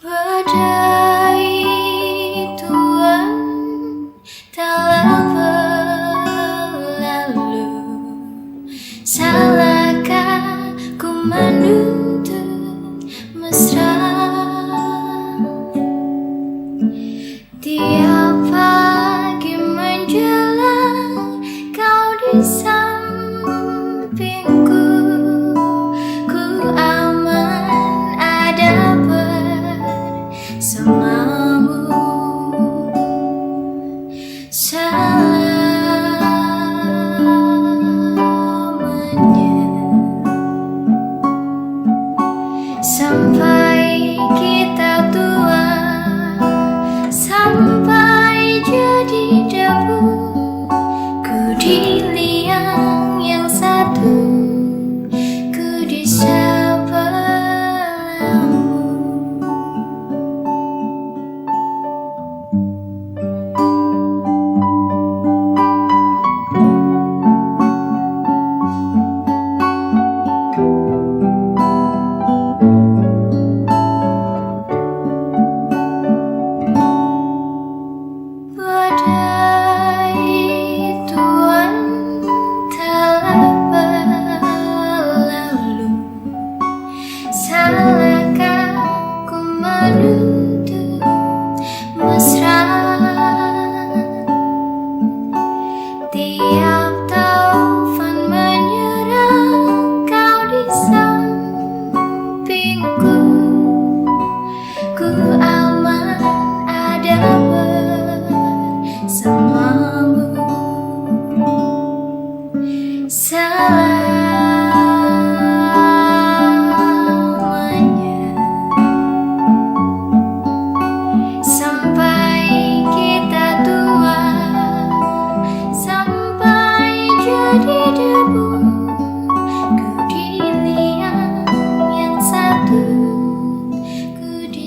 Badai tuan telah berlalu. Salahkah ku menuntut mesra? Tiap pagi menjelang kau di sampingku, ku aman ada bersamamu selamanya, sampai kita tua, sampai jadi debu. Ku di liang yang satu, ku di sebelahmu. Badai tuan telah berlalu. Salahkah ku menuntut mesra? Tiap taufan menyerang kau di sampingku, ku aman ada bersamamu selamanya, sampai kita tua, sampai jadi debu. Ku di liang yang satu, ku di